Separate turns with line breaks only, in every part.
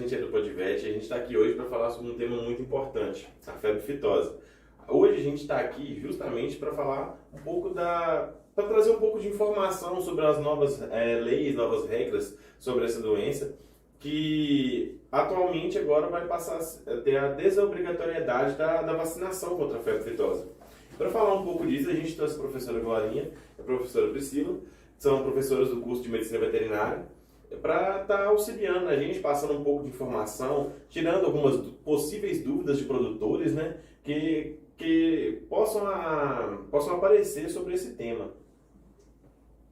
gente é do Podvet e a gente está aqui hoje para falar sobre um tema muito importante, a febre aftosa. Hoje a gente está aqui justamente para falar um pouco para trazer um pouco de informação sobre as novas leis, novas regras sobre essa doença, que atualmente agora vai passar a ter a desobrigatoriedade da vacinação contra a febre aftosa. Para falar um pouco disso, a gente trouxe a professora Glorinha e a professora Priscila, que são professoras do curso de Medicina Veterinária, para estar auxiliando a gente, passando um pouco de informação, tirando algumas possíveis dúvidas de produtores, né, que possam aparecer sobre esse tema.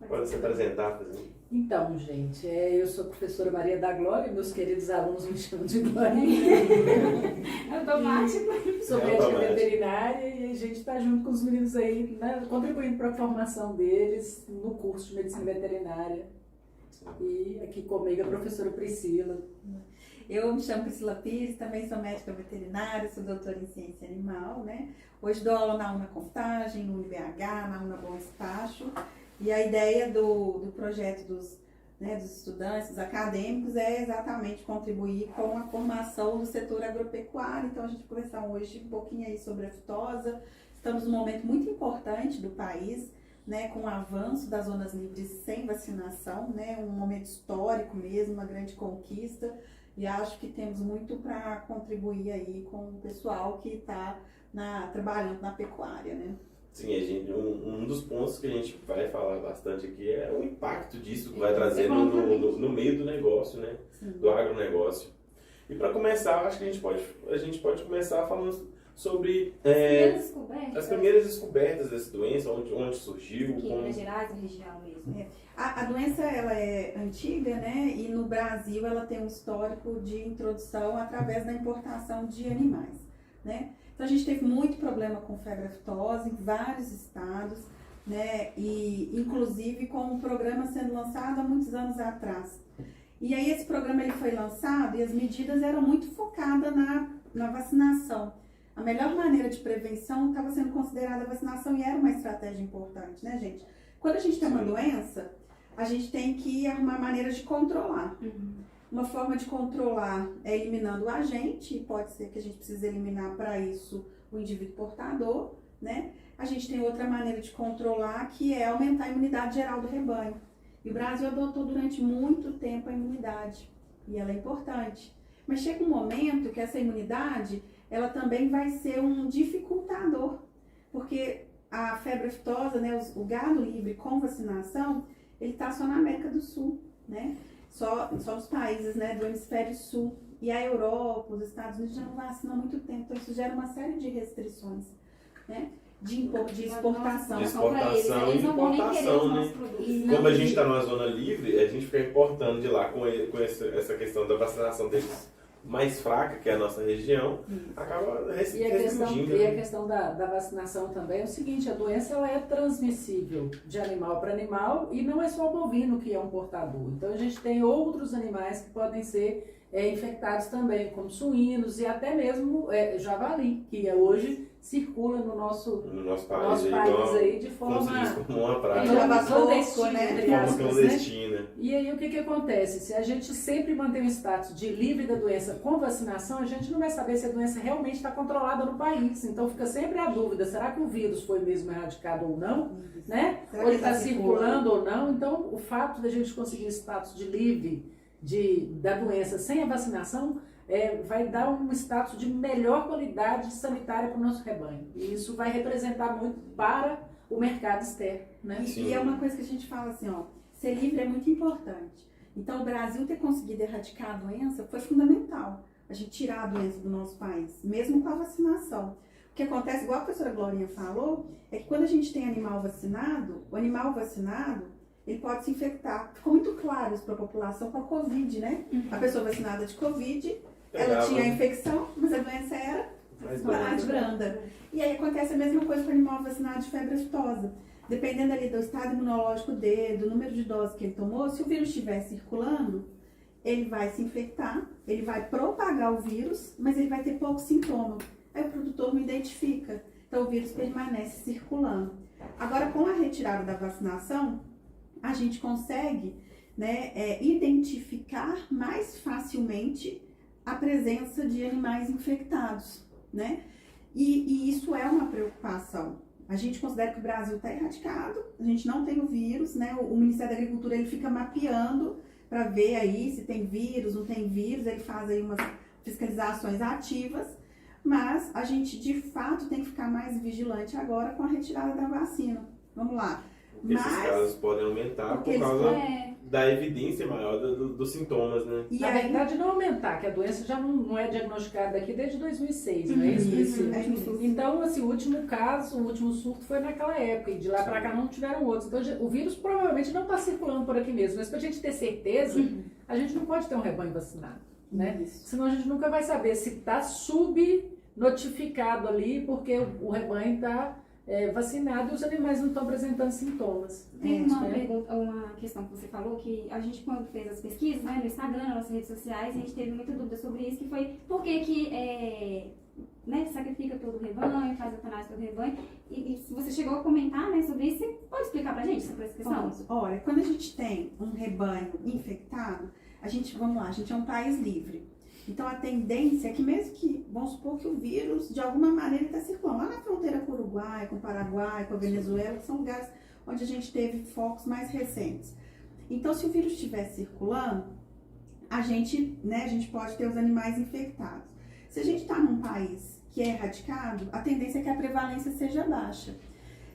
Pode se apresentar, fazendo.
Então, gente, eu sou a professora Maria da Glória, meus queridos alunos me chamam de Glorinha.
É automático.
Sou médica veterinária e a gente está junto com os meninos aí, né, contribuindo para a formação deles no curso de Medicina Veterinária. E aqui comigo a professora Priscila.
Eu me chamo Priscila Pires, também sou médica veterinária, sou doutora em ciência animal, né? Hoje dou aula na UNA Contagem, no UniBH, na UNA Bom Espaço. E a ideia do projeto dos estudantes, dos acadêmicos, é exatamente contribuir com a formação do setor agropecuário. Então a gente vai conversar hoje um pouquinho aí sobre a aftosa. Estamos num momento muito importante do país, né, com o avanço das zonas livres sem vacinação, né, um momento histórico mesmo, uma grande conquista, e acho que temos muito para contribuir aí com o pessoal que está trabalhando na pecuária, né?
Sim, um dos pontos que a gente vai falar bastante aqui é o impacto disso que vai trazer no meio do negócio, né? Sim. Do agronegócio. E para começar, acho que a gente pode começar falando sobre as primeiras descobertas dessa doença, onde surgiu.
Aqui em Minas Gerais, na região mesmo. A doença ela é antiga, né? E no Brasil ela tem um histórico de introdução através da importação de animais, né? Então a gente teve muito problema com febre aftosa em vários estados, né? E inclusive com um programa sendo lançado há muitos anos atrás. E aí esse programa ele foi lançado e as medidas eram muito focadas na vacinação. A melhor maneira de prevenção estava sendo considerada a vacinação e era uma estratégia importante, né, gente? Quando a gente tem uma doença, a gente tem que arrumar maneiras de controlar. Uma forma de controlar é eliminando o agente, e pode ser que a gente precise eliminar para isso o indivíduo portador, né? A gente tem outra maneira de controlar que é aumentar a imunidade geral do rebanho. E o Brasil adotou durante muito tempo a imunidade, e ela é importante. Mas chega um momento que essa imunidade ela também vai ser um dificultador, porque a febre aftosa, né, o gado livre com vacinação, ele está só na América do Sul, né? Só os países, né, do hemisfério sul. E a Europa, os Estados Unidos já não vacinam há muito tempo, então isso gera uma série de restrições, né? De exportação.
De exportação e importação, né? Como a gente está numa zona livre, a gente fica importando de lá com essa questão da vacinação deles mais fraca, que é a nossa região, acaba restringindo.
E a questão da vacinação também é o seguinte, a doença ela é transmissível de animal para animal e não é só o bovino que é um portador. Então a gente tem outros animais que podem ser infectados também, como suínos e até mesmo javali, que hoje circula no nosso país aí de forma
como uma praga,
clandestina. E aí o que acontece? Se a gente sempre mantém o status de livre da doença com vacinação, a gente não vai saber se a doença realmente está controlada no país. Então fica sempre a dúvida, será que o vírus foi mesmo erradicado ou não? Né? Ou ele está circulando ou não? Então o fato da gente conseguir o status de livre da doença sem a vacinação vai dar um status de melhor qualidade sanitária para o nosso rebanho. E isso vai representar muito para o mercado externo, né?
E é uma coisa que a gente fala assim, ó, ser livre é muito importante. Então o Brasil ter conseguido erradicar a doença foi fundamental. A gente tirar a doença do nosso país, mesmo com a vacinação. O que acontece, igual a professora Glorinha falou, é que quando a gente tem animal vacinado, o animal vacinado, ele pode se infectar. Ficou muito claro isso para a população com a Covid, né? A pessoa vacinada de Covid, ela tinha a infecção, mas a doença era mais branda. E aí acontece a mesma coisa com o animal vacinado de febre aftosa. Dependendo ali do estado imunológico dele, do número de doses que ele tomou, se o vírus estiver circulando, ele vai se infectar, ele vai propagar o vírus, mas ele vai ter pouco sintoma. Aí o produtor não identifica, então o vírus permanece circulando. Agora, com a retirada da vacinação, a gente consegue, né, identificar mais facilmente a presença de animais infectados, né? E isso é uma preocupação. A gente considera que o Brasil está erradicado, a gente não tem o vírus, né? O Ministério da Agricultura ele fica mapeando para ver aí se tem vírus, não tem vírus, ele faz aí umas fiscalizações ativas, mas a gente de fato tem que ficar mais vigilante agora com a retirada da vacina. Vamos lá.
Porque esses casos podem aumentar por causa da evidência maior dos sintomas, né?
E na verdade não aumentar, que a doença já não é diagnosticada aqui desde 2006, não é isso, Priscila? Então, assim, o último caso, o último surto foi naquela época, e de lá para cá não tiveram outros. Então, o vírus provavelmente não está circulando por aqui mesmo, mas para a gente ter certeza, a gente não pode ter um rebanho vacinado, né? Senão a gente nunca vai saber se está subnotificado ali, porque o rebanho está vacinado e os animais não estão apresentando sintomas.
Tem uma questão que você falou, que a gente quando fez as pesquisas, né, no Instagram, nas nossas redes sociais, a gente teve muita dúvida sobre isso, que foi por que sacrifica todo o rebanho, faz eutanásia todo o rebanho, e se você chegou a comentar, né, sobre isso, você pode explicar pra gente sobre essa questão?
Olha, quando a gente tem um rebanho infectado, a gente é um país livre. Então, a tendência é que mesmo que, vamos supor que o vírus, de alguma maneira, está circulando lá na fronteira com o Uruguai, com o Paraguai, com a Venezuela, que são lugares onde a gente teve focos mais recentes. Então, se o vírus estiver circulando, a gente pode ter os animais infectados. Se a gente está num país que é erradicado, a tendência é que a prevalência seja baixa.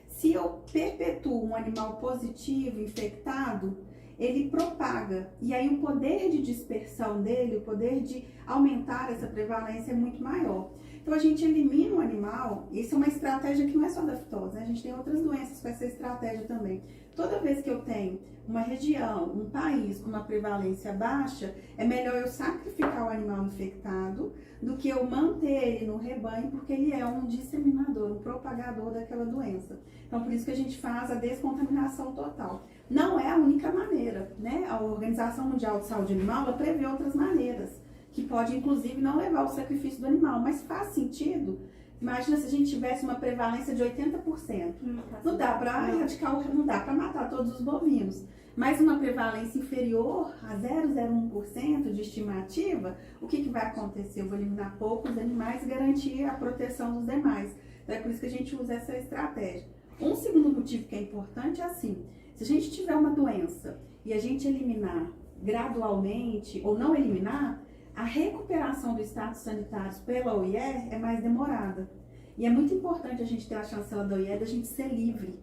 Se eu perpetuo um animal positivo, infectado, ele propaga, e aí o poder de dispersão dele, o poder de aumentar essa prevalência é muito maior. Então a gente elimina o animal, isso é uma estratégia que não é só da fitose, né? A gente tem outras doenças com essa estratégia também. Toda vez que eu tenho uma região, um país com uma prevalência baixa, é melhor eu sacrificar o animal infectado do que eu manter ele no rebanho, porque ele é um disseminador, um propagador daquela doença. Então por isso que a gente faz a descontaminação total. Não é a única maneira, né? A Organização Mundial de Saúde Animal, ela prevê outras maneiras, que pode inclusive não levar ao sacrifício do animal, mas faz sentido. Imagina se a gente tivesse uma prevalência de 80%. Não dá para erradicar, não dá para matar todos os bovinos. Mas uma prevalência inferior a 0,01% de estimativa, o que vai acontecer? Eu vou eliminar poucos animais e garantir a proteção dos demais. Então é por isso que a gente usa essa estratégia. Um segundo motivo que é importante é assim, se a gente tiver uma doença e a gente eliminar gradualmente ou não eliminar, a recuperação do status sanitário pela OIE é mais demorada. E é muito importante a gente ter a chancela da OIE, da gente ser livre.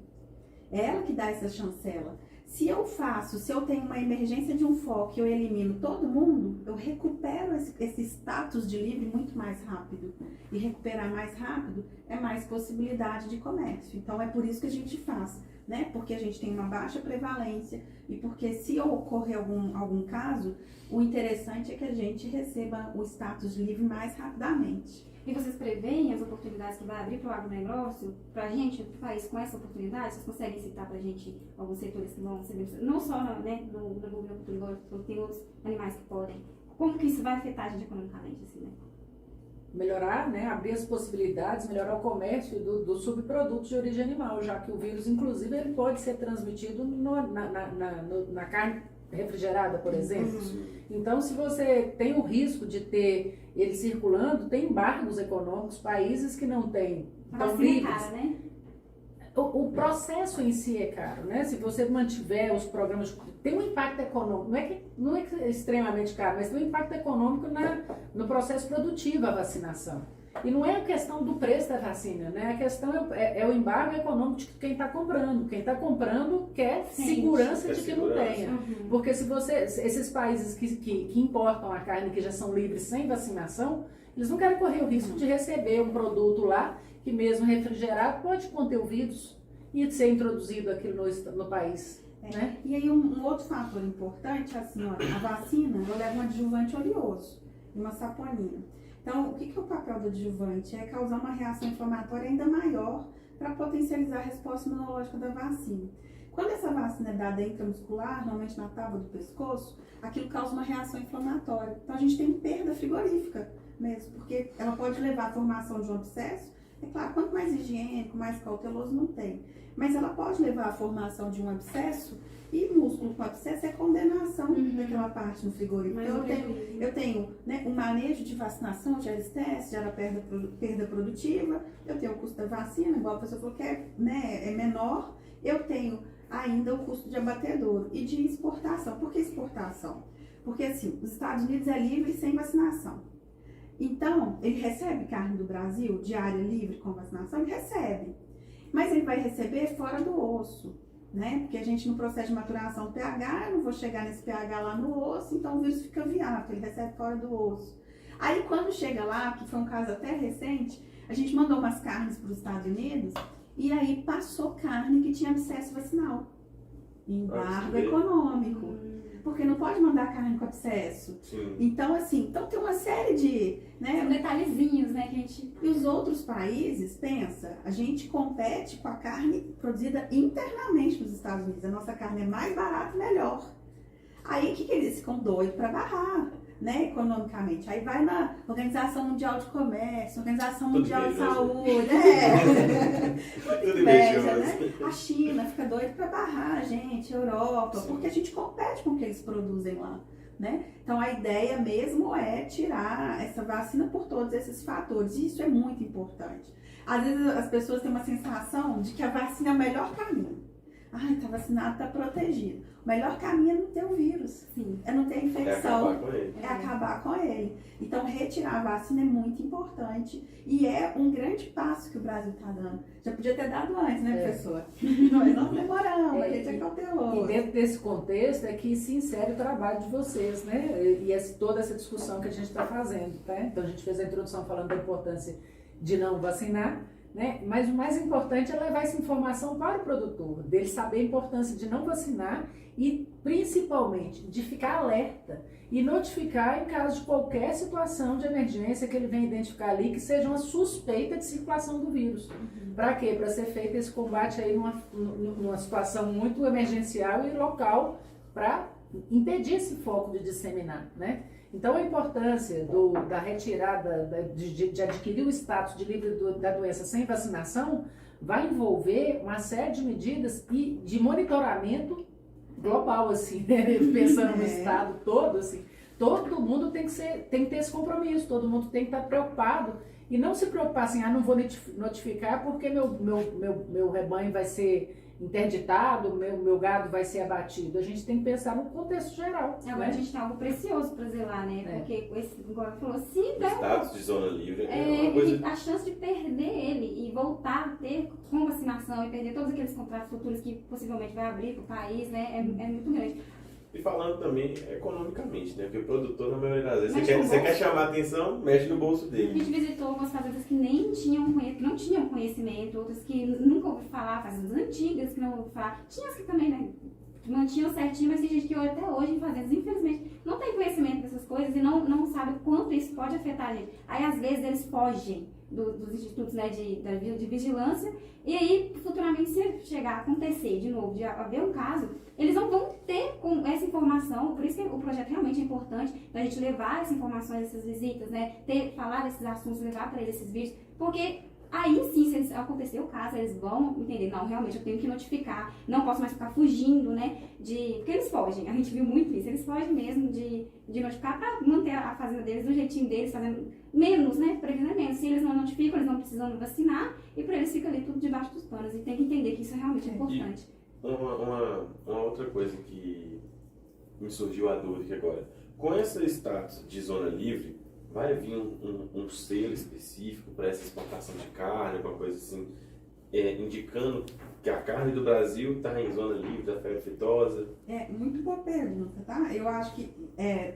É ela que dá essa chancela. Se eu tenho uma emergência de um foco e eu elimino todo mundo, eu recupero esse status de livre muito mais rápido. E recuperar mais rápido é mais possibilidade de comércio. Então é por isso que a gente faz, né? Porque a gente tem uma baixa prevalência e porque se ocorrer algum caso, o interessante é que a gente receba o status de livre mais rapidamente.
E vocês preveem as oportunidades que vai abrir para o agronegócio, para a gente, para o país, com essa oportunidade? Vocês conseguem citar para a gente alguns setores que vão ser não só no bovinocultura, tem outros animais que podem. Como que isso vai afetar a gente economicamente, assim, né?
Melhorar, né, abrir as possibilidades, melhorar o comércio dos subprodutos de origem animal, já que o vírus, inclusive, ele pode ser transmitido na carne refrigerada, por exemplo. Então, se você tem o risco de ter ele circulando, tem embargos econômicos, países que não têm, estão livres.
Cara, né?
O processo em si é caro, né? Se você mantiver os programas, tem um impacto econômico, não é extremamente caro, mas tem um impacto econômico no processo produtivo a vacinação. E não é a questão do preço da vacina, né? A questão é o embargo econômico de quem está comprando. Quem está comprando quer segurança de que não tenha. Porque se esses países que importam a carne, que já são livres sem vacinação, eles não querem correr o risco de receber um produto lá, que mesmo refrigerado pode conter o vírus e ser introduzido aqui no país. Né?
E aí um outro fator importante, assim, olha, a vacina, eu levo um adjuvante oleoso, uma saponina. Então, o que é o papel do adjuvante? É causar uma reação inflamatória ainda maior para potencializar a resposta imunológica da vacina. Quando essa vacina é dada intramuscular, normalmente na tábua do pescoço, aquilo causa uma reação inflamatória. Então, a gente tem perda frigorífica mesmo, porque ela pode levar à formação de um abscesso, É claro, quanto mais higiênico, mais cauteloso, não tem. Mas ela pode levar à formação de um abscesso, e músculo com abscesso é condenação daquela parte no frigorífico. Então, eu tenho né, um manejo de vacinação, gera estresse, gera perda produtiva, eu tenho o custo da vacina, igual a pessoa falou que é menor, eu tenho ainda o custo de abatedouro e de exportação. Por que exportação? Porque assim, os Estados Unidos é livre sem vacinação. Então, ele recebe carne do Brasil de área livre com vacinação? Ele recebe. Mas ele vai receber fora do osso, né? Porque a gente no processo de maturação pH, eu não vou chegar nesse pH lá no osso, então o vírus fica viável, ele recebe fora do osso. Aí quando chega lá, que foi um caso até recente, a gente mandou umas carnes para os Estados Unidos e aí passou carne que tinha abscesso vacinal. Embargo econômico. Porque não pode mandar carne com abscesso.
Sim.
Então, assim, tem uma série de... né,
São detalhezinhos, né, que a gente...
E os outros países, pensa, a gente compete com a carne produzida internamente nos Estados Unidos. A nossa carne é mais barata e melhor. Aí, o que eles ficam doidos para barrar, né, economicamente? Aí vai na Organização Mundial de Comércio, Organização Mundial de Saúde,
Tudo
inveja, né? A China fica doida para barrar a gente, a Europa, porque a gente compete com o que eles produzem lá, né? Então a ideia mesmo é tirar essa vacina por todos esses fatores, e isso é muito importante. Às vezes as pessoas têm uma sensação de que a vacina é o melhor caminho. Ai, tá vacinado, tá protegido. O melhor caminho é não ter o vírus, é não ter a infecção, é acabar com ele. Então, retirar a vacina é muito importante e é um grande passo que o Brasil está dando. Já podia ter dado antes, né, professora? Nós não demoramos, a gente é cauteloso.
E dentro desse contexto é que se insere o trabalho de vocês, né? E toda essa discussão que a gente está fazendo, tá? Então, a gente fez a introdução falando da importância de não vacinar, né? Mas o mais importante é levar essa informação para o produtor, dele saber a importância de não vacinar e, principalmente, de ficar alerta e notificar em caso de qualquer situação de emergência que ele venha identificar ali, que seja uma suspeita de circulação do vírus. Para quê? Para ser feito esse combate aí numa situação muito emergencial e local para impedir esse foco de disseminar, né? Então, a importância da retirada, de adquirir o status de livre da doença sem vacinação vai envolver uma série de medidas e de monitoramento global, assim, né? Pensando no estado todo, assim, todo mundo tem que ter esse compromisso, todo mundo tem que estar preocupado e não se preocupar assim, não vou notificar porque meu rebanho vai ser interditado, meu gado vai ser abatido. A gente tem que pensar no contexto geral.
Agora, né? A gente tem algo precioso para zelar, né? Porque, igual ela falou, se der
status de zona livre é uma coisa...
A chance de perder ele e voltar a ter com vacinação e perder todos aqueles contratos futuros que possivelmente vai abrir para o país, né? É muito grande.
E falando também economicamente, né? Porque o produtor, na maioria das vezes, você quer chamar a atenção, mexe no bolso dele.
A gente visitou algumas fazendas que nem não tinham conhecimento, outras que nunca ouviram falar, fazendas antigas que não ouviram falar. Tinha as que também, né? Que mantinham certinho, mas tem gente que até hoje em fazendas, infelizmente, não tem conhecimento dessas coisas e não sabe o quanto isso pode afetar a gente. Aí, às vezes, eles fogem dos institutos, né, de vigilância, e aí, futuramente, se chegar a acontecer de novo, de haver um caso, eles não vão ter com essa informação, por isso que o projeto realmente é importante, da gente levar essa informação, essas visitas, né, falar desses assuntos, levar para eles esses vídeos, porque aí sim, se acontecer o caso, eles vão entender, não, realmente eu tenho que notificar, não posso mais ficar fugindo, né, porque eles fogem, a gente viu muito isso, eles fogem mesmo de notificar para manter a fazenda deles do jeitinho deles, fazendo menos, né, prevenir menos. Se eles não notificam, eles não precisam vacinar e para eles fica ali tudo debaixo dos panos e tem que entender que isso é realmente importante.
Uma outra coisa que me surgiu a dúvida aqui agora, com esse status de zona livre, vai vir um selo específico para essa exportação de carne, alguma coisa assim, indicando que a carne do Brasil está em zona livre da febre aftosa?
É, muito boa pergunta, tá? Eu acho que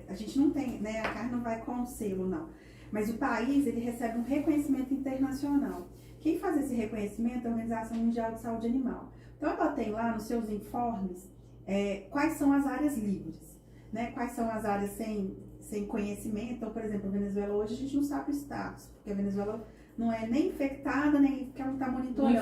a gente não tem, né, a carne não vai com selo, não. Mas o país, ele recebe um reconhecimento internacional. Quem faz esse reconhecimento é a Organização Mundial de Saúde Animal. Então, ela tem lá nos seus informes quais são as áreas livres, né? Quais são as áreas sem conhecimento. Então, por exemplo, a Venezuela hoje a gente não sabe o status, porque a Venezuela não é nem infectada, nem porque ela não está monitorando.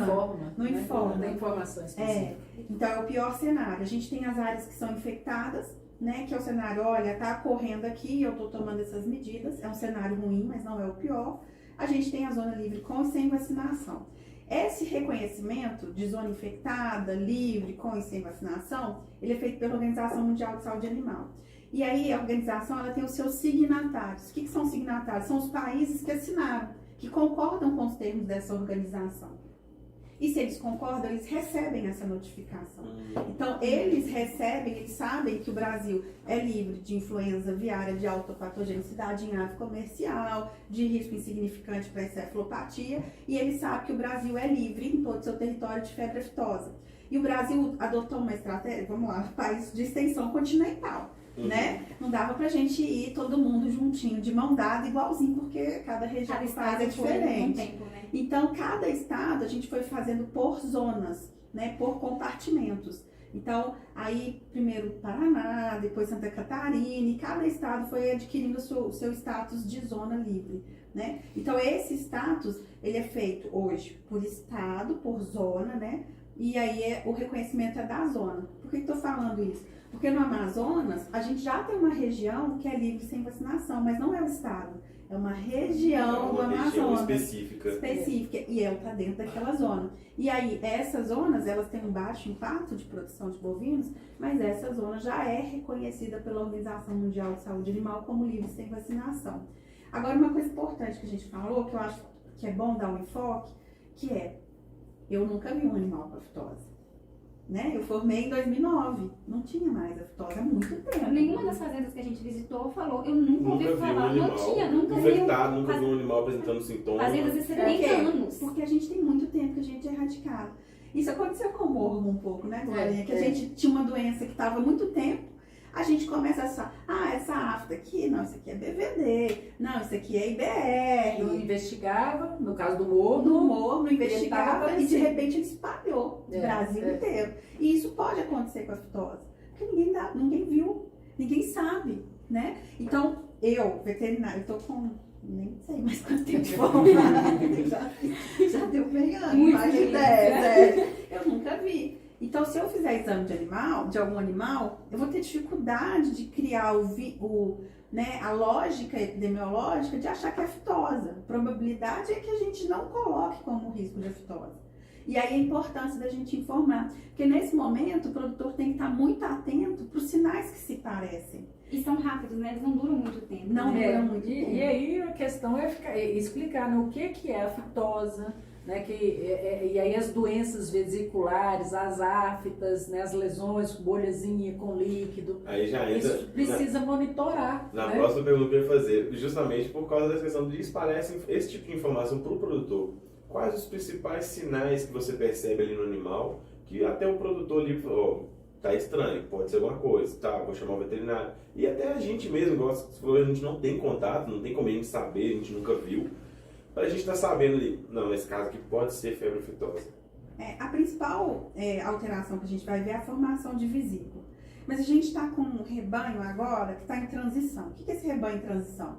Não informa.
Não tem informação específica.
Então, é o pior cenário. A gente tem as áreas que são infectadas, né, que é o cenário, olha, tá correndo aqui, eu tô tomando essas medidas, é um cenário ruim, mas não é o pior. a gente tem a zona livre com e sem vacinação. Esse reconhecimento de zona infectada, livre, com e sem vacinação, ele é feito pela Organização Mundial de Saúde Animal. E aí a organização ela tem os seus signatários. O que são signatários? São os países que assinaram, que concordam com os termos dessa organização. E se eles concordam, eles recebem essa notificação. Então, eles recebem, eles sabem que o Brasil é livre de influenza aviária de alta patogenicidade em ave comercial, de risco insignificante para encefalopatia, e eles sabem que o Brasil é livre em todo o seu território de febre aftosa. E o Brasil adotou uma estratégia, vamos lá, país de extensão continental. Né? Não dava pra gente ir todo mundo juntinho, de mão dada, igualzinho, porque cada região do país é diferente.
Tempo, né?
Então, cada estado a gente foi fazendo por zonas, né? Por compartimentos. Então, aí, primeiro Paraná, depois Santa Catarina, e cada estado foi adquirindo o seu status de zona livre, né? Então, esse status, ele é feito hoje por estado, por zona, né? E aí, o reconhecimento é da zona. Por que eu tô falando isso? Porque no Amazonas, a gente já tem uma região que é livre sem vacinação, mas não é o estado. É uma região do Amazonas.
Específica.
E ela está dentro daquela zona. E aí, essas zonas, elas têm um baixo impacto de produção de bovinos, mas essa zona já é reconhecida pela Organização Mundial de Saúde Animal como livre sem vacinação. Agora, uma coisa importante que a gente falou, que eu acho que é bom dar um enfoque, que é, eu nunca vi um animal com aftosa. Né? Eu formei em 2009, não tinha mais aftosa há muito tempo.
Nenhuma das fazendas que a gente visitou falou, eu nunca ouvi
vi
falar,
um animal
não tinha, nunca vi.
infectado, nunca vi um animal apresentando sintomas.
Fazendas de 70 anos.
Porque a gente tem muito tempo que a gente é erradicado. Isso aconteceu com o morro um pouco, né, Glorinha? Que a gente tinha uma doença que estava há muito tempo, a gente começa a essa afta aqui, não, isso aqui é BVD, não, isso aqui é IBR.
Não investigava, no caso do morro.
No morro, não investigava e de
aparecendo.
repente ele espalhou o Brasil inteiro. E isso pode acontecer com a aftosa, porque ninguém viu, ninguém sabe, né? Então, eu, veterinário, eu tô com, nem sei mais quanto tempo de formada, já deu bem anos, mais de 10, eu nunca vi. Então, se eu fizer exame de algum animal, eu vou ter dificuldade de criar a lógica epidemiológica de achar que é aftosa. A probabilidade é que a gente não coloque como risco de aftosa. E aí a importância da gente informar. Porque nesse momento o produtor tem que estar muito atento para os sinais que se parecem.
E são rápidos, né? Eles não duram muito tempo.
Não
né?
duram muito tempo.
E aí a questão é explicar, né, o que é a aftosa, né, e aí as doenças vesiculares, as aftas, né, as lesões, bolhazinha com líquido.
Aí já entra.
Isso precisa monitorar.
Na
né?
próxima pergunta que eu ia fazer, justamente por causa dessa questão de esparece esse tipo de informação para o produtor. Quais os principais sinais que você percebe ali no animal que até o produtor ali falou, tá estranho, pode ser alguma coisa, tá, vou chamar o veterinário. E até a gente mesmo, igual você falou, a gente não tem contato, não tem como a gente saber, a gente nunca viu. Para a gente estar sabendo ali, não, nesse caso aqui pode ser febre aftosa.
A principal alteração que a gente vai ver é a formação de vesícula. Mas a gente está com um rebanho agora que está em transição. O que é esse rebanho em transição?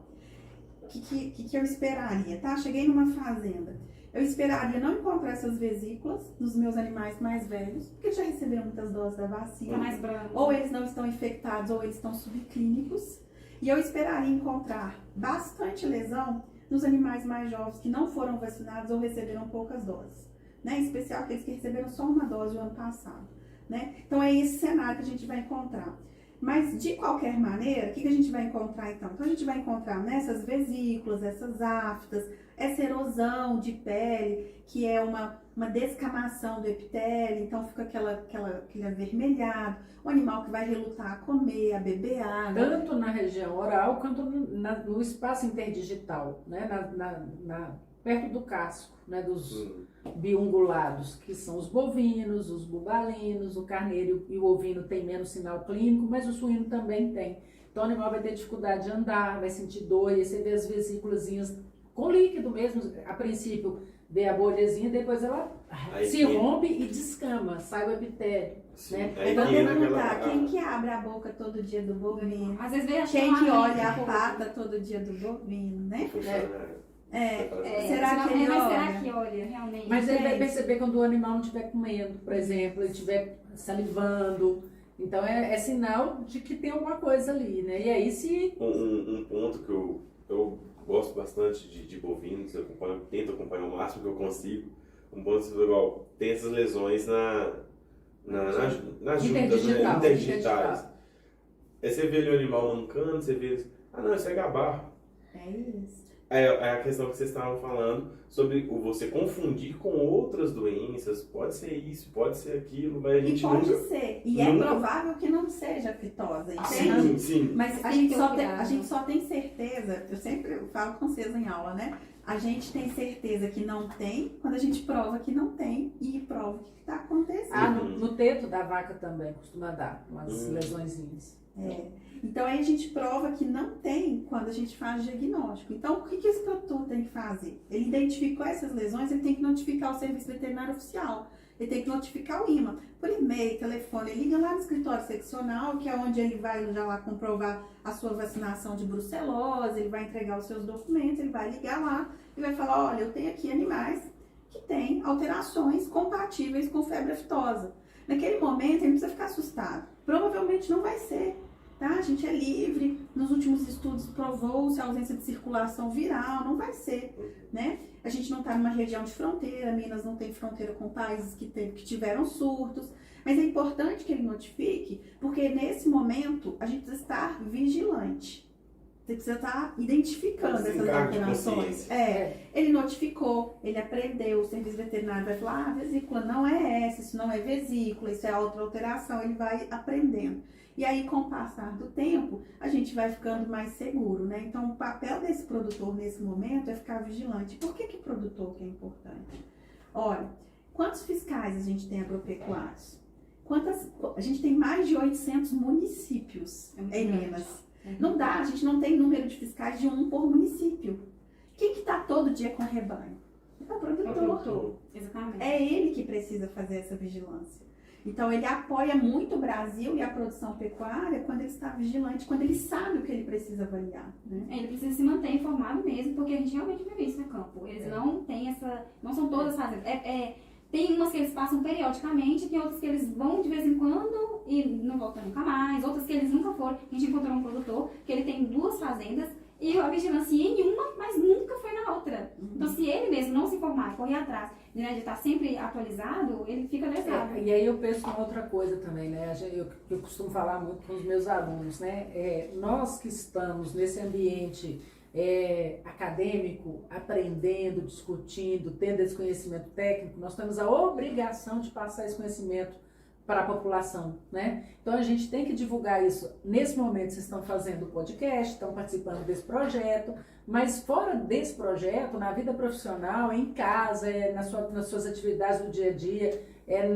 O que eu esperaria, tá? Cheguei numa fazenda. Eu esperaria não encontrar essas vesículas nos meus animais mais velhos, porque já receberam muitas doses da vacina.
Tá mais branco.
Ou eles não estão infectados, ou eles estão subclínicos. E eu esperaria encontrar bastante lesão nos animais mais jovens que não foram vacinados ou receberam poucas doses, né? Em especial aqueles que receberam só uma dose o ano passado, né? Então é esse cenário que a gente vai encontrar. Mas de qualquer maneira, o que a gente vai encontrar então? Então a gente vai encontrar nessas vesículas, essas aftas, essa erosão de pele, que é uma descamação do epitélio, então fica aquele avermelhado, o animal que vai relutar a comer, a beber água.
Tanto na região oral quanto no espaço interdigital, né? Perto do casco, né? Dos biungulados, que são os bovinos, os bubalinos, o carneiro e o ovino tem menos sinal clínico, mas o suíno também tem. Então o animal vai ter dificuldade de andar, vai sentir dor, e você vê as vesículazinhas com líquido mesmo, a princípio vê a bolhazinha, depois ela se rompe e descama, sai o epitélio.
Sim,
Né?
aí
Vamos
que entra
perguntar,
aquela-
quem que abre a boca todo dia do bovino?
Às vezes vem a
Quem que
chamar,
olha
né?
a pata todo dia do bovino, né?
Funcionário.
Será que ele
mas
olha?
será que olha, realmente?
Mas ele vai
Gente.
perceber quando o animal não estiver comendo, por exemplo, ele estiver salivando. Então é sinal de que tem alguma coisa ali, né? E aí se...
Um ponto eu gosto bastante de bovinos, eu tento acompanhar o máximo que eu consigo. Um bom igual, tem essas lesões nas juntas, né? Interdigitais. Aí você vê ali o animal mancando, você vê... Ah, não, isso é gabarro.
É isso.
É a questão que vocês estavam falando sobre você confundir com outras doenças. Pode ser isso, pode ser aquilo, mas a gente
pode
nunca...
ser. E é provável que não seja fitose, entende?
Sim.
Mas a gente só tem certeza, eu sempre falo com vocês em aula, né? A gente tem certeza que não tem quando a gente prova que não tem e prova que está acontecendo.
No teto da vaca também costuma dar umas lesõezinhas.
Então aí a gente prova que não tem quando a gente faz diagnóstico. Então o que esse produtor tem que fazer? Ele identificou essas lesões, ele tem que notificar o serviço veterinário oficial. Ele tem que notificar o IMA, por e-mail, telefone, ele liga lá no escritório seccional, que é onde ele vai já lá comprovar a sua vacinação de brucelose, ele vai entregar os seus documentos, ele vai ligar lá e vai falar, olha, eu tenho aqui animais que têm alterações compatíveis com febre aftosa. Naquele momento, ele não precisa ficar assustado. Provavelmente não vai ser, tá? A gente é livre, nos últimos estudos provou-se a ausência de circulação viral, não vai ser, né? A gente não está numa região de fronteira, Minas não tem fronteira com países que tiveram surtos, mas é importante que ele notifique, porque nesse momento a gente precisa estar vigilante. Você precisa estar identificando essas alterações. Ele notificou, ele aprendeu, o serviço veterinário vai falar, a vesícula não é essa, isso não é vesícula, isso é outra alteração, ele vai aprendendo. E aí, com o passar do tempo, a gente vai ficando mais seguro, né? Então, o papel desse produtor nesse momento é ficar vigilante. Por que o produtor que é importante? Olha, quantos fiscais a gente tem agropecuários? A gente tem mais de 800 municípios em Minas. Não dá, a gente não tem número de fiscais de 1 por município. Quem que está todo dia com o rebanho? É o produtor.
Exatamente.
É ele que precisa fazer essa vigilância. Então, ele apoia muito o Brasil e a produção pecuária quando ele está vigilante, quando ele sabe o que ele precisa avaliar, né?
Ele precisa se manter informado mesmo, porque a gente realmente vê isso no campo. Eles não têm não são todas fazendas. Tem umas que eles passam periodicamente, tem outras que eles vão de vez em quando e não voltam nunca mais, outras que eles nunca foram. A gente encontrou um produtor que ele tem 2 fazendas e a vigilância em uma, mas nunca foi na outra. Então, se ele mesmo não se informar, correr atrás, né, de estar sempre atualizado, ele fica lesado.
E aí eu penso em outra coisa também, né? Eu costumo falar muito com os meus alunos, né? Nós que estamos nesse ambiente acadêmico, aprendendo, discutindo, tendo esse conhecimento técnico, nós temos a obrigação de passar esse conhecimento para a população, né? Então a gente tem que divulgar isso. Nesse momento vocês estão fazendo podcast, estão participando desse projeto, mas fora desse projeto, na vida profissional, em casa, nas suas atividades do dia a dia,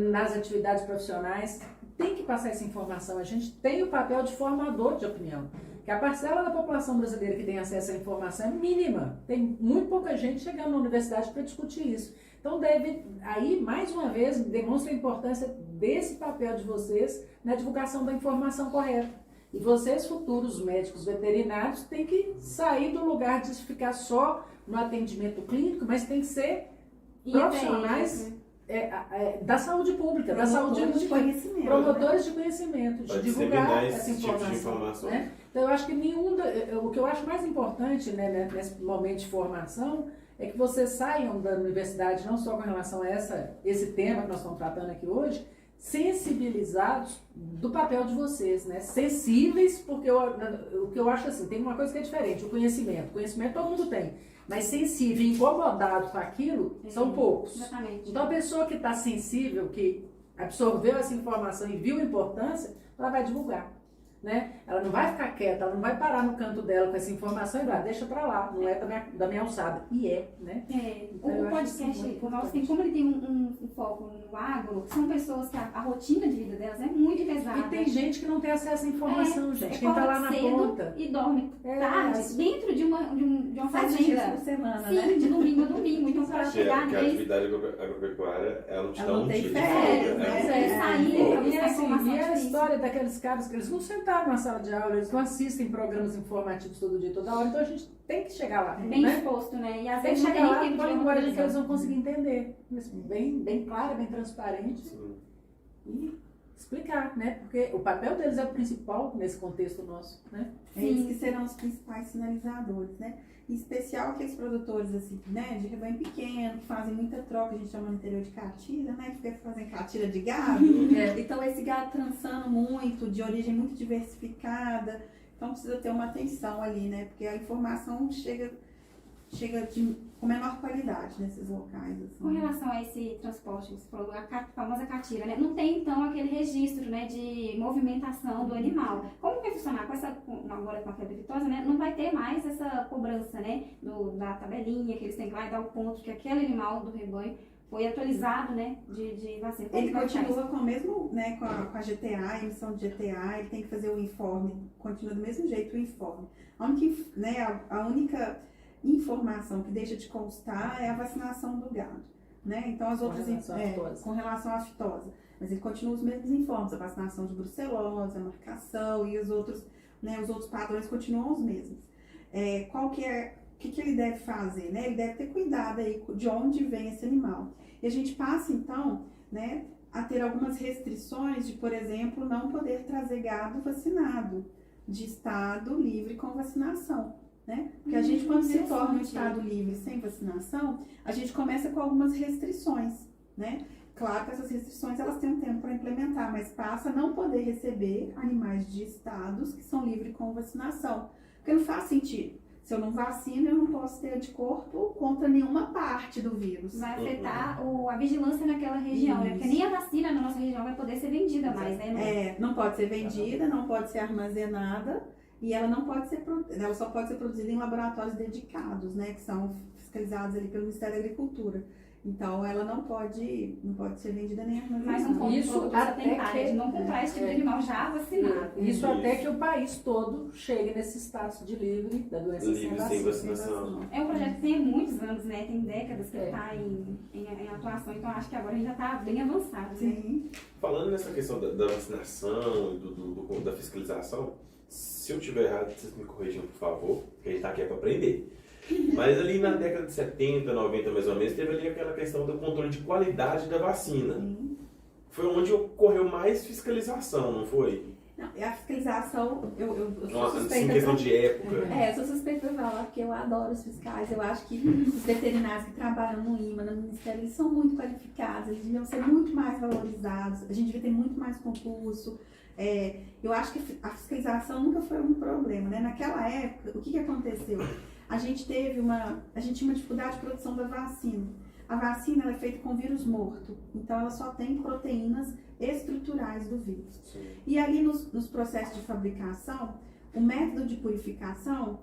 nas atividades profissionais, tem que passar essa informação. A gente tem o papel de formador de opinião, que a parcela da população brasileira que tem acesso à informação é mínima. Tem muito pouca gente chegando na universidade para discutir isso. Então aí mais uma vez demonstra a importância desse papel de vocês na divulgação da informação correta. E vocês, futuros médicos veterinários, têm que sair do lugar de ficar só no atendimento clínico, mas tem que ser profissionais da saúde pública, da saúde de conhecimento, promotores de conhecimento, de divulgar essa informação. Né? Então eu acho que o que eu acho mais importante, né, nesse momento de formação é que vocês saiam da universidade, não só com relação a esse tema que nós estamos tratando aqui hoje, sensibilizados do papel de vocês, né? Sensíveis, porque o que eu acho assim, tem uma coisa que é diferente, o conhecimento todo mundo tem, mas sensível, incomodado com aquilo, são poucos.
Exatamente.
Então a pessoa que está sensível, que absorveu essa informação e viu a importância, ela vai divulgar. Né? Ela não vai ficar quieta, ela não vai parar no canto dela com essa informação e vai, deixa pra lá, não é da minha alçada. E né?
Então, o podcast, o nosso tem, como ele tem um foco no agro, são pessoas que a rotina de vida delas é muito pesada.
E tem gente que não tem acesso à informação, gente. Quem tá lá na ponta.
E dorme tarde, dentro de uma fazenda.
7 dias por semana,
sim,
né?
de domingo a domingo. Então, para chegar
neles... a atividade agropecuária, ela não te dá um dia de
folga. E a história daqueles caras que eles não sentaram na sala de aula, eles não assistem programas informativos todo dia, toda hora, então a gente tem que chegar lá.
Bem exposto, né? E às
tem que
vezes
chegar lá
tem
com a linguagem que eles vão conseguir entender. Bem clara, bem transparente.
Sim.
E explicar, né? Porque o papel deles é o principal nesse contexto nosso, né?
É eles que serão os principais sinalizadores, né? Em especial aqueles produtores, assim, né, de rebanho pequeno, que fazem muita troca, a gente chama no interior de catira, né, que fazem catira de gado. Então, esse gado transando muito, de origem muito diversificada, então precisa ter uma atenção ali, né, porque a informação chega com menor qualidade nesses locais. Assim.
Com relação a esse transporte, você falou a famosa catira, né? Não tem, então, aquele registro, né, de movimentação do animal. Como vai funcionar agora com a febre aftosa, né? Não vai ter mais essa cobrança, né, da tabelinha que eles têm que lá e dar o ponto que aquele animal do rebanho foi atualizado, né, de vacina.
Ele continua com o mesmo, né, com a GTA, a emissão de GTA, ele tem que fazer o informe, continua do mesmo jeito o informe. A única informação que deixa de constar é a vacinação do gado, né? Então as outras com relação à aftosa, mas ele continua os mesmos informes, a vacinação de brucelose, a marcação e os outros padrões continuam os mesmos. O que ele deve fazer, né? Ele deve ter cuidado aí de onde vem esse animal. E a gente passa então, né, a ter algumas restrições de, por exemplo, não poder trazer gado vacinado de estado livre com vacinação. Né? Porque a gente, quando se torna um estado livre sem vacinação, a gente começa com algumas restrições, né? Claro que essas restrições elas têm um tempo para implementar, mas passa a não poder receber animais de estados que são livres com vacinação. Porque não faz sentido. Se eu não vacino, eu não posso ter anticorpo contra nenhuma parte do vírus.
Vai afetar a vigilância naquela região, né? Porque nem a vacina na nossa região vai poder ser vendida mais, né?
Não pode ser vendida, não pode ser armazenada. E ela não pode ser, ela só pode ser produzida em laboratórios dedicados, né, que são fiscalizados ali pelo Ministério da Agricultura. Então, ela não pode ser vendida nem armazenada.
Mais um ponto isso até de não comprar esse tipo de animal já vacinado.
Isso até que o país todo chegue nesse status de livre da doença
sem vacinação.
É um projeto que tem muitos anos, né? Tem décadas que está em atuação, então acho que agora a gente já está bem avançado.
Sim.
Né?
Falando nessa questão da vacinação e da fiscalização, se eu estiver errado, vocês me corrijam, por favor, porque a gente está aqui para aprender. Mas ali na década de 70, 90 mais ou menos, teve ali aquela questão do controle de qualidade da vacina.
Sim.
Foi onde ocorreu mais fiscalização, não foi?
Não, a fiscalização, eu sou
Nossa,
suspeita.
em questão de época.
Eu sou suspeita para falar, porque eu adoro os fiscais. Eu acho que os veterinários que trabalham no IMA, no Ministério, eles são muito qualificados, eles deviam ser muito mais valorizados, a gente devia ter muito mais concurso. Eu acho que a fiscalização nunca foi um problema, né? Naquela época, o que aconteceu? A gente tinha uma dificuldade de produção da vacina. A vacina ela é feita com vírus morto, então ela só tem proteínas estruturais do vírus.
Sim.
E ali nos processos de fabricação, o método de purificação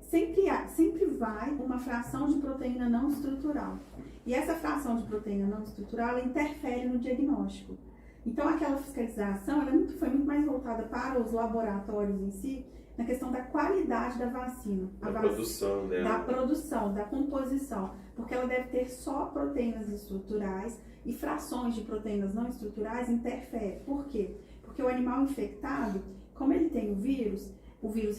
sempre vai uma fração de proteína não estrutural. E essa fração de proteína não estrutural ela interfere no diagnóstico. Então aquela fiscalização foi muito mais voltada para os laboratórios em si, na questão da qualidade da vacina.
Produção dela.
Da produção, da composição. Porque ela deve ter só proteínas estruturais e frações de proteínas não estruturais interferem. Por quê? Porque o animal infectado, como ele tem o vírus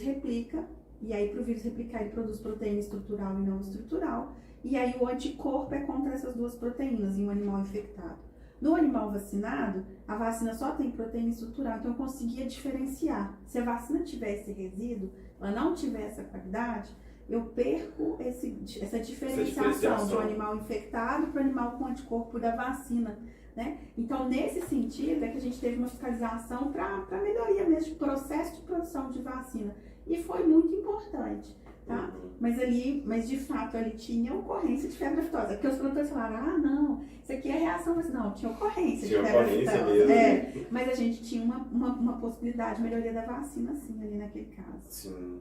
replica, e aí para o vírus replicar ele produz proteína estrutural e não estrutural, e aí o anticorpo é contra essas duas proteínas em um animal infectado. No animal vacinado, a vacina só tem proteína estrutural, então eu conseguia diferenciar. Se a vacina tiver esse resíduo, ela não tiver essa qualidade, eu perco essa diferenciação do animal infectado para o animal com anticorpo da vacina, né? Então, nesse sentido, é que a gente teve uma fiscalização para melhoria mesmo de processo de produção de vacina. E foi muito importante, tá? Mas de fato, ali tinha ocorrência de febre aftosa. Porque os produtores falaram, não, isso aqui é reação, mas não, tinha ocorrência de febre aftosa.
Mesmo.
Mas a gente tinha uma possibilidade de melhoria da vacina, sim, ali naquele caso.
Sim.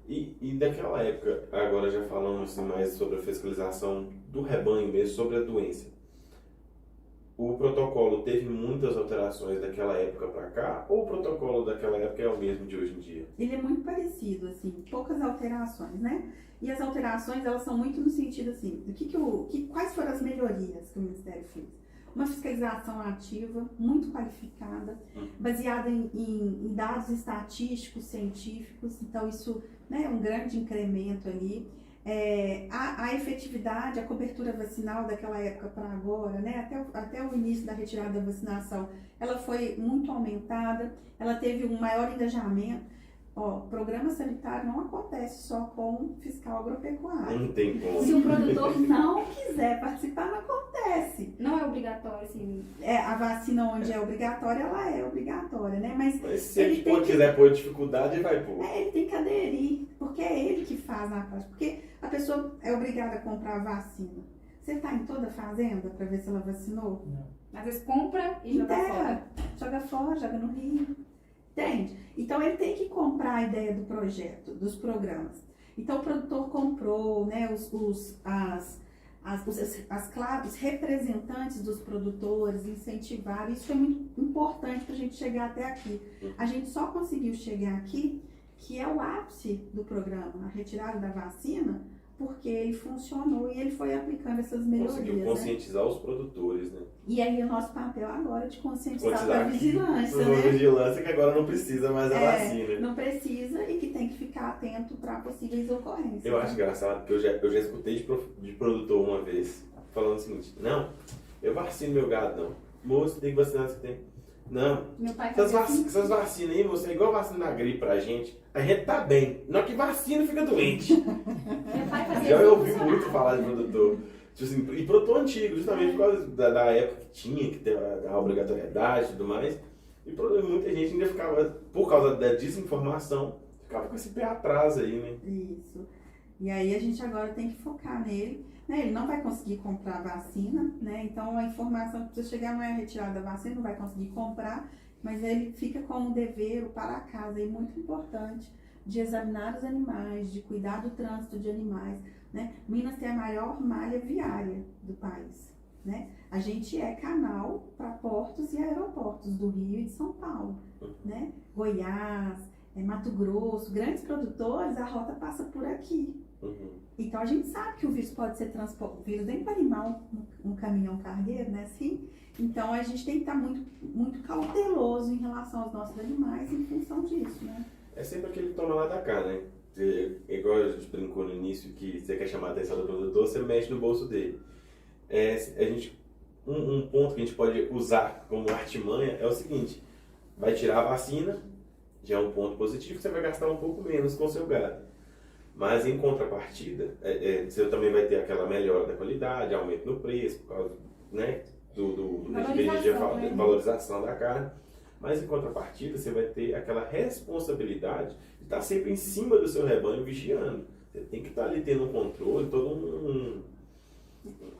E daquela época, agora já falando assim, mais sobre a fiscalização do rebanho mesmo, sobre a doença. O protocolo teve muitas alterações daquela época para cá, ou o protocolo daquela época é o mesmo de hoje em dia?
Ele é muito parecido, assim, poucas alterações, né? E as alterações, elas são muito no sentido, assim, quais foram as melhorias que o Ministério fez? Uma fiscalização ativa, muito qualificada, baseada em dados estatísticos, científicos, então isso, né, é um grande incremento ali. A efetividade, a cobertura vacinal daquela época para agora, né, até o início da retirada da vacinação, ela foi muito aumentada, ela teve um maior engajamento. Programa sanitário não acontece só com fiscal agropecuário.
Não tem como.
Se o produtor não quiser participar, não acontece.
Não é obrigatório, assim.
A vacina onde é obrigatória, ela é obrigatória, né? Mas
se ele quiser pôr dificuldade, ele vai pôr.
Ele tem que aderir, porque é ele que faz na prática. Porque a pessoa é obrigada a comprar a vacina. Você está em toda a fazenda para ver se ela vacinou?
Não.
Às vezes compra e joga fora.
Joga fora, joga no rio. Entende? Então ele tem que comprar a ideia do projeto, dos programas. Então o produtor comprou, né, os representantes dos produtores incentivaram. Isso foi muito importante para a gente chegar até aqui. A gente só conseguiu chegar aqui, que é o ápice do programa, a retirada da vacina, porque ele funcionou e ele foi aplicando essas melhorias.
Conseguiu conscientizar, né, os produtores, né?
E aí o nosso papel agora é de conscientizar para a vigilância,
né?
A
vigilância que agora não precisa mais da vacina.
Não precisa e que tem que ficar atento para possíveis ocorrências.
Eu acho engraçado, porque eu já escutei de produtor uma vez, falando o seguinte: não, eu vacino meu gado, não. Moço, tem que vacinar, você tem. Não,
Meu pai
essas vacinas aí, você é igual vacina da gripe pra gente tá bem. Não é que vacina fica doente.
Meu pai fazia
Já
isso
ouvi
funcionar.
muito falar de produtor. Tipo assim, e produtor antigo, justamente por causa da época que tinha, que teve a obrigatoriedade e tudo mais. E muita gente ainda ficava, por causa da desinformação, ficava com esse pé atrás aí, né?
Isso. E aí a gente agora tem que focar nele, né? Ele não vai conseguir comprar a vacina, né? Então a informação que precisa chegar não é a retirada da vacina, não vai conseguir comprar, mas ele fica com um dever, o para casa, e muito importante, de examinar os animais, de cuidar do trânsito de animais, né? Minas tem a maior malha viária do país, né? A gente é canal para portos e aeroportos do Rio e de São Paulo, né? Goiás, Mato Grosso, grandes produtores, a rota passa por aqui.
Uhum.
Então a gente sabe que o vírus pode ser transportado, o vírus nem para animar um caminhão cargueiro, né? Assim, então a gente tem que estar muito, muito cauteloso em relação aos nossos animais em função disso, né?
É sempre aquele que toma lá da cá, né? Igual a gente brincou no início, que você quer chamar a atenção do produtor, você mexe no bolso dele. Um ponto que a gente pode usar como artimanha é o seguinte: vai tirar a vacina, já é um ponto positivo, você vai gastar um pouco menos com o seu gado. Mas em contrapartida, você também vai ter aquela melhora da qualidade, aumento no preço, por causa, né, da valorização da carne. Mas em contrapartida, você vai ter aquela responsabilidade de estar sempre em cima do seu rebanho vigiando. Você tem que estar ali tendo um controle,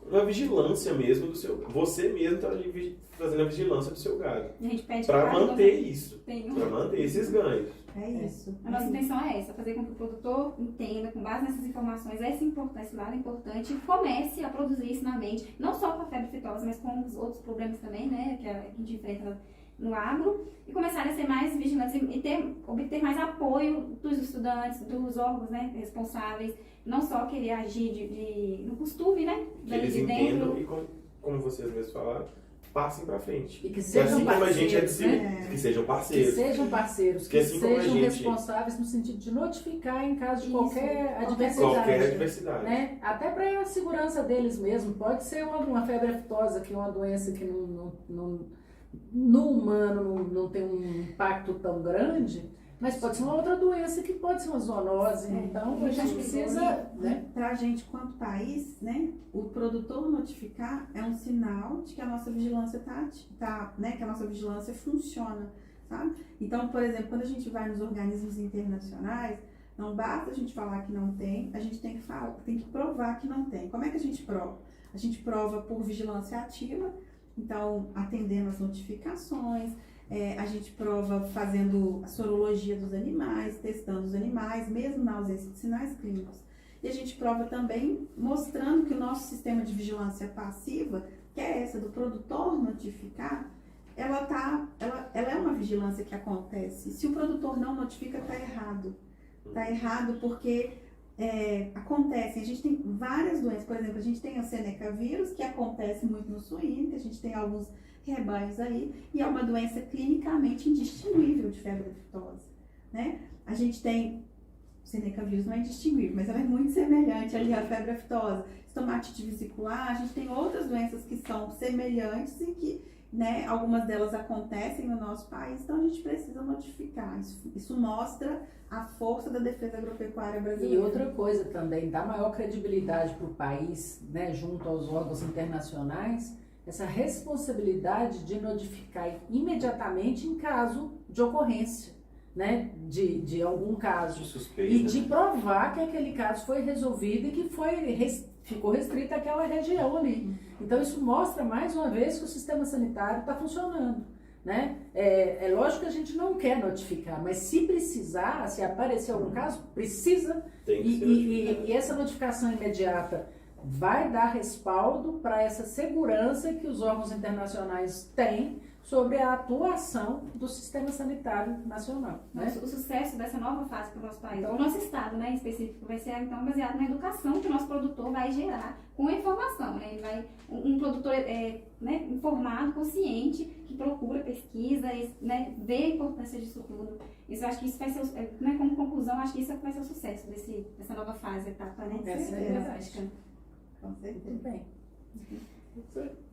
uma vigilância mesmo do seu. Você mesmo está ali fazendo a vigilância do seu gado.
A gente pede
para manter isso, para manter esses ganhos.
É isso.
A nossa intenção é essa, fazer com que o produtor entenda, com base nessas informações, esse lado importante, e comece a produzir isso na mente, não só com a febre aftosa, mas com os outros problemas também, né, que a gente enfrenta no agro, e começarem a ser mais vigilantes e obter mais apoio dos estudantes, dos órgãos, né, responsáveis, não só querer agir no costume, né,
Que eles entendam e, como vocês mesmos falaram, passem para frente.
E que sejam
assim como a gente é de
parceiros,
cima,
né?
que sejam parceiros.
Que sejam parceiros, que
assim como a
sejam
gente-
responsáveis no sentido de notificar em caso de
Isso,
qualquer adversidade.
Qualquer adversidade.
Né? Até para a segurança deles mesmo. Pode ser uma febre aftosa, que é uma doença que no humano não tem um impacto tão grande, mas pode ser uma outra doença que pode ser uma zoonose. Então a gente precisa, né?
Para a gente, quanto país, né, o produtor notificar é um sinal de que a nossa vigilância né, que a nossa vigilância funciona, sabe? Então, por exemplo, quando a gente vai nos organismos internacionais, não basta a gente falar que não tem, a gente tem que provar que não tem. Como é que a gente prova? A gente prova por vigilância ativa, então atendendo as notificações. A gente prova fazendo a sorologia dos animais, testando os animais, mesmo na ausência de sinais clínicos. E a gente prova também mostrando que o nosso sistema de vigilância passiva, que é essa do produtor notificar, ela é uma vigilância que acontece. Se o produtor não notifica, está errado. Está errado porque acontece. A gente tem várias doenças. Por exemplo, a gente tem a Seneca vírus, que acontece muito no suíno, que a gente tem alguns rebanhos aí, e é uma doença clinicamente indistinguível de febre aftosa, né? A gente tem Seneca-vírus não é indistinguível, mas ela é muito semelhante ali à febre aftosa. Estomatite vesicular, a gente tem outras doenças que são semelhantes e que, né, algumas delas acontecem no nosso país, então a gente precisa notificar. Isso mostra a força da defesa agropecuária brasileira.
E outra coisa também, dá maior credibilidade para o país, né, junto aos órgãos internacionais, essa responsabilidade de notificar imediatamente em caso de ocorrência, né, de algum caso.
Suspeita,
E de provar que aquele caso foi resolvido e que ficou restrito àquela região ali. Então isso mostra mais uma vez que o sistema sanitário está funcionando, né? É lógico que a gente não quer notificar, mas se precisar, se aparecer algum caso, precisa.
Tem que ser notificado.
E essa notificação imediata vai dar respaldo para essa segurança que os órgãos internacionais têm sobre a atuação do sistema sanitário nacional, né?
O sucesso dessa nova fase para o nosso país, o nosso estado, né, em específico, vai ser então baseado na educação que o nosso produtor vai gerar com a informação, né? Ele vai, um produtor né, informado, consciente, que procura pesquisa, né, vê a importância disso tudo. Isso, eu acho que isso vai ser, né, como conclusão, acho que isso vai ser o sucesso dessa nova fase, etapa, né?
Essa é
terapêutica.
Com certeza.
Muito bem.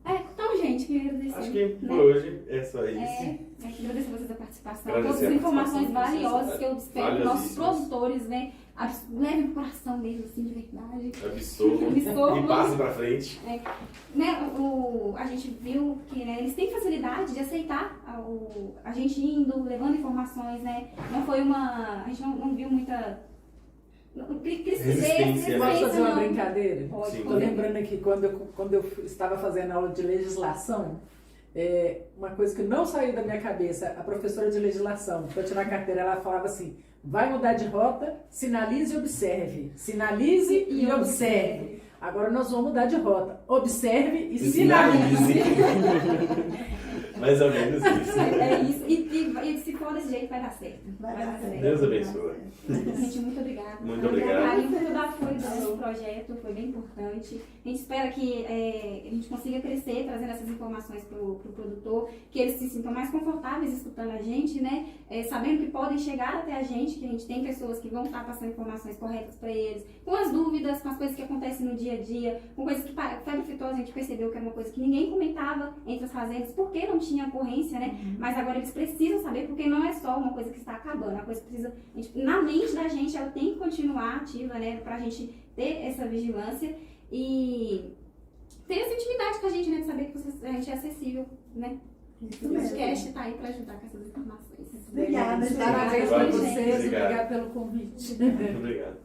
Então, gente, queria agradecer.
Acho que por
né?
hoje é só isso.
Queria agradecer a vocês a participação,
Agradecer
todas as
a
informações
participação,
valiosas que eu espero que nossos
valiosíssimas.
produtores, né, levem no coração mesmo, assim, de verdade.
Absorvam
Absorvam.
e passem pra frente.
Né, a gente viu que, né, eles têm facilidade de aceitar a gente indo, levando informações, né? Não foi a gente não viu muita
Resistência, né?
Posso fazer uma
não.
brincadeira?
Pode,
Sim.
Estou lembrando aqui, quando eu estava fazendo aula de legislação, uma coisa que não saiu da minha cabeça, a professora de legislação, para tirar a carteira, ela falava assim, vai mudar de rota, sinalize e observe. Sinalize e observe. Agora nós vamos mudar de rota. Observe e sinalize.
Mais ou menos isso.
É isso. E se for desse jeito, vai dar certo.
Vai dar certo.
Deus abençoe.
Gente, muito obrigada.
Muito obrigado.
Carinho, muito apoio desse projeto, foi bem importante. A gente espera que a gente consiga crescer, trazendo essas informações para o produtor, que eles se sintam mais confortáveis escutando a gente, né? Sabendo que podem chegar até a gente, que a gente tem pessoas que vão estar passando informações corretas para eles, com as dúvidas, com as coisas que acontecem no dia a dia, com coisas que febre aftosa a gente percebeu que era uma coisa que ninguém comentava entre as fazendas, porque não tinha ocorrência, né? Mas agora eles precisam saber, porque não é só uma coisa que está acabando, a coisa que precisa, na mente da gente, ela tem que continuar ativa, né? Pra gente ter essa vigilância e ter essa intimidade com a gente, né? De saber que a gente é acessível, né?
Isso
O
mesmo.
podcast está aí para ajudar com essas informações.
Obrigada, gente.
Parabéns para
Valeu.
vocês,
Obrigado.
obrigada pelo convite.
Muito obrigado.